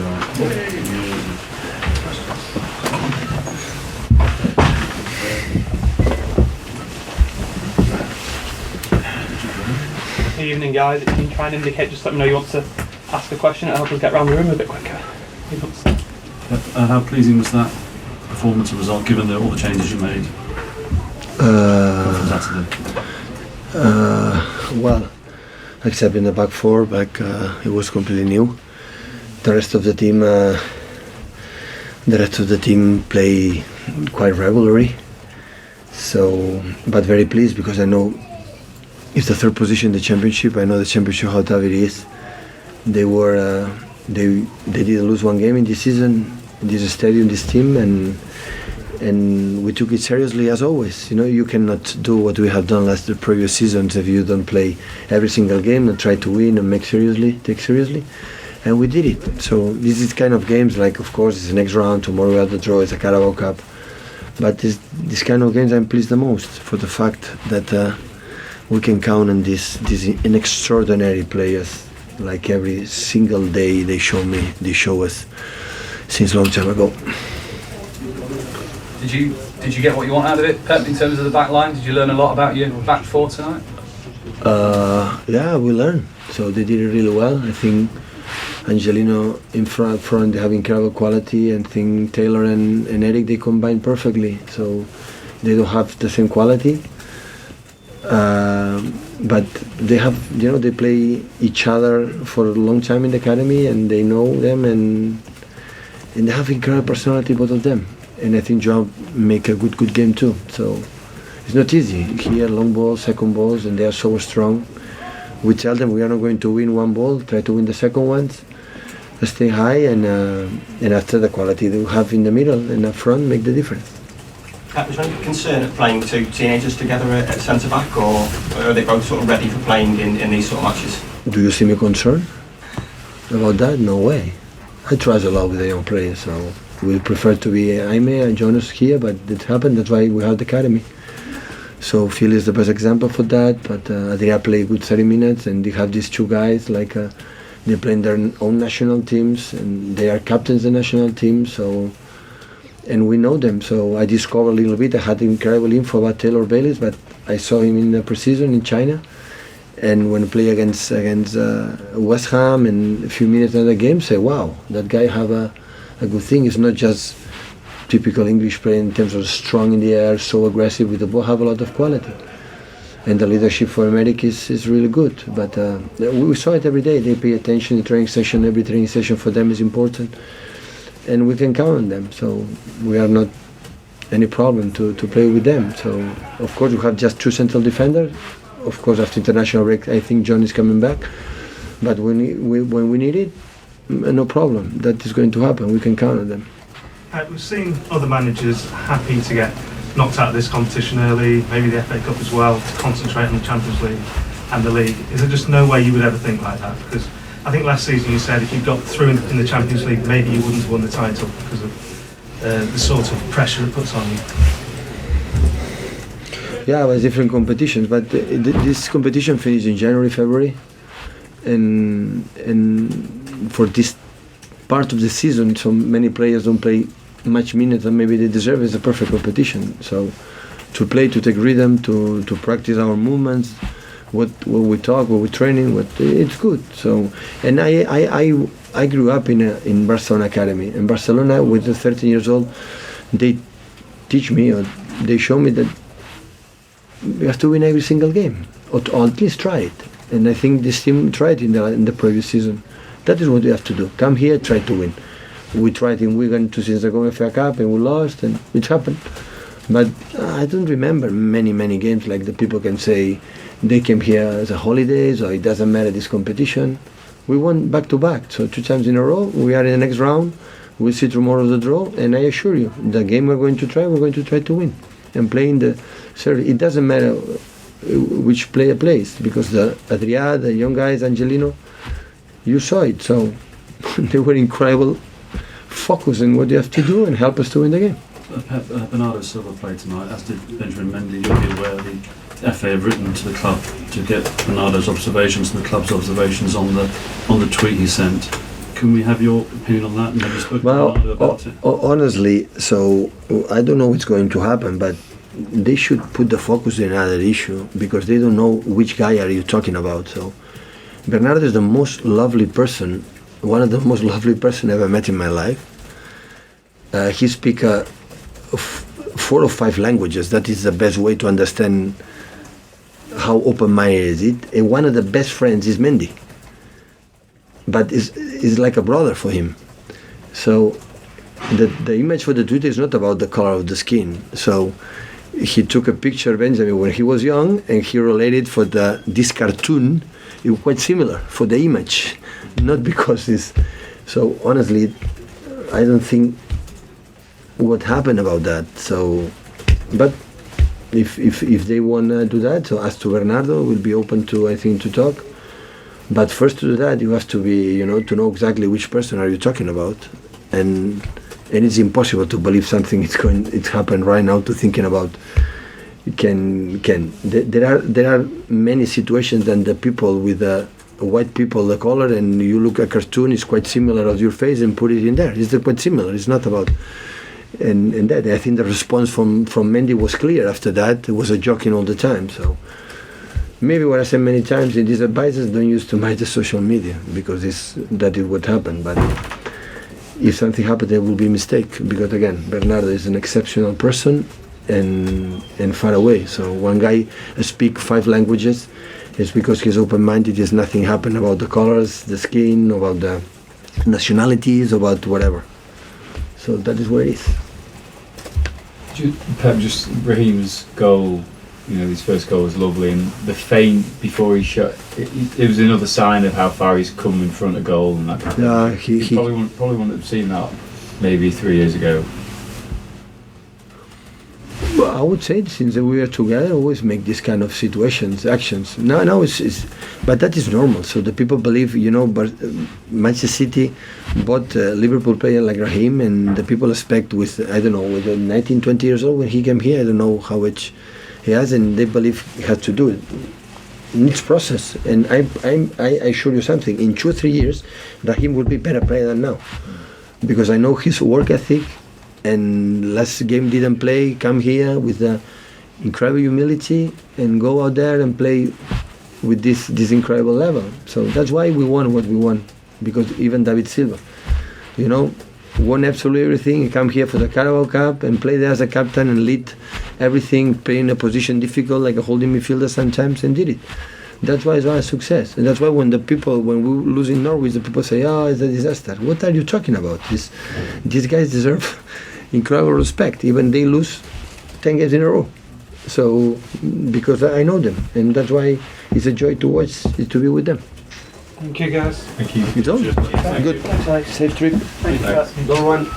Good evening, guys. If you can try and indicate, just let me know you want to ask a question. It'll help us get around the room a bit quicker. How pleasing was that performance and result, given all the changes you made? Well, except in the back four, it was completely new. The rest of the team play quite regularly. So, but very pleased because I know it's the third position in the championship. I know the championship how tough it is. They didn't lose one game in this season, in this stadium, this team, and we took it seriously as always. You know, you cannot do what we have done the previous seasons if you don't play every single game and try to win and take seriously. And we did it. So this is kind of games like, of course, it's the next round. Tomorrow we have the draw. It's a Carabao Cup. But this kind of games I'm pleased the most for the fact that we can count on these extraordinary players. Like every single day they show us since a long time ago. Did you get what you want out of it, Pep, in terms of the back line? Did you learn a lot about your back four tonight? Yeah, we learned. So they did it really well. I think Angelino in front they have incredible quality, and I think Taylor and Eric, they combine perfectly. So they don't have the same quality. But they have, they play each other for a long time in the academy, and they know them, and they have incredible personality, both of them. And I think Joao make a good game too. So it's not easy. Here, long balls, second balls, and they are so strong. We tell them we are not going to win one ball, try to win the second ones, stay high, and after the quality they have in the middle and up front make the difference. Was there any concern at playing two teenagers together at centre-back, or are they both sort of ready for playing in these sort of matches? Do you see me concerned about that? No way. I trust a lot with the young players, so we prefer to be Jaime and Jonas here, but it happened, that's why we have the academy. So Phil is the best example for that, but Adria play good 30 minutes, and they have these two guys, like they play in their own national teams, and they are captains of the national team, so... And we know them, so I discovered a little bit. I had incredible info about Taylor Bayliss, but I saw him in the preseason in China, and when he played against West Ham and a few minutes in the game, say, wow, that guy have a good thing. It's not just typical English player in terms of strong in the air, so aggressive with the ball, have a lot of quality. And the leadership for America is really good. But we saw it every day. They pay attention in training session. Every training session for them is important. And we can count on them, so we are not any problem to play with them. So of course we have just two central defenders. Of course after international break I think John is coming back, but when we need it, no problem. That is going to happen. We can count on them. We've seen other managers happy to get knocked out of this competition early, maybe the FA Cup as well, to concentrate on the Champions League and the league. Is there just no way you would ever think like that? Because I think last season you said if you got through in the Champions League, maybe you wouldn't have won the title because of the sort of pressure it puts on you. Yeah, it was different competitions, but this competition finished in January, February, and for this part of the season, so many players don't play much minutes than maybe they deserve. It's a perfect competition. So to play, to take rhythm, to practice our movements. What we talk, what we're training, it's good. So, and I grew up in Barcelona Academy. In Barcelona, with the 13 years old, they teach me, or they show me that you have to win every single game, or at least try it. And I think this team tried in the previous season. That is what you have to do. Come here, try to win. We tried in Wigan 2 seasons ago in FA Cup, and we lost, and it happened. But I don't remember many games like the people can say they came here as a holidays, or it doesn't matter this competition. We won back to back, so 2 times in a row. We are in the next round. We'll see tomorrow the draw, and I assure you, the game we're going to try to win and play in the series. It doesn't matter which player plays, because the Adria, the young guys, Angelino, you saw it. So they were incredible, focus on what they have to do and help us to win the game. Bernardo Silva played tonight, as did Benjamin Mendy. You'll be aware the FA have written to the club to get Bernardo's observations and the club's observations on the tweet he sent. Can we have your opinion on that? And have you spoken to Well, Bernardo about it? honestly, so I don't know what's going to happen, but they should put the focus in another issue because they don't know which guy are you talking about. So Bernardo is the most lovely person, one of the most lovely person I ever met in my life. He speaks 4 or 5 languages. That is the best way to understand how open-minded is it. And one of the best friends is Mendy, but is like a brother for him. So the image for the Twitter is not about the color of the skin. So he took a picture of Benjamin when he was young, and he related for this cartoon. It was quite similar for the image, not because it's. So honestly, I don't think what happened about that. So, but if they want to do that, so as to Bernardo, we'll be open to, I think, to talk. But first to do that, you have to be, to know exactly which person are you talking about, and it's impossible to believe something it's happened right now to thinking about. There are many situations than the people with the white people, the color, and you look at a cartoon, it's quite similar of your face and put it in there. It's quite similar. It's not about. And that, I think the response from Mendy was clear after that. It was a joking all the time. So maybe what I said many times in these advices, don't use too much the social media, because that is what happened. But if something happened, there will be a mistake, because again, Bernardo is an exceptional person and far away. So one guy speaks 5 languages. It's because he's open-minded. There's nothing happened about the colors, the skin, about the nationalities, about whatever. So that is where it is. Pep, just Raheem's goal, his first goal was lovely, and the feint before he shot, it was another sign of how far he's come in front of goal and that kind of thing. He probably wouldn't have seen that maybe 3 years ago. Well, I would say since we are together, I always make this kind of actions. No, it's but that is normal. So the people believe, but Manchester City bought a Liverpool player like Raheem, and the people expect with 19, 20 years old when he came here, I don't know how much he has, and they believe he has to do it. It needs process, and I assure you something. In 2 or 3 years, Raheem will be better player than now, because I know his work ethic. And last game didn't play, come here with the incredible humility and go out there and play with this incredible level. So that's why we won what we won, because even David Silva, won absolutely everything. He come here for the Carabao Cup and play there as a captain and lead everything, play in a position difficult like a holding midfielder sometimes, and did it. That's why it's a success. And that's why when we lose in Norwich, the people say, oh, it's a disaster. What are you talking about? These guys deserve incredible respect. Even they lose 10 games in a row. So, because I know them. And that's why it's a joy to watch, to be with them. Thank you, guys. Thank you. It's all good. Thanks, mate. Safe trip. Thank you, guys. Don't run.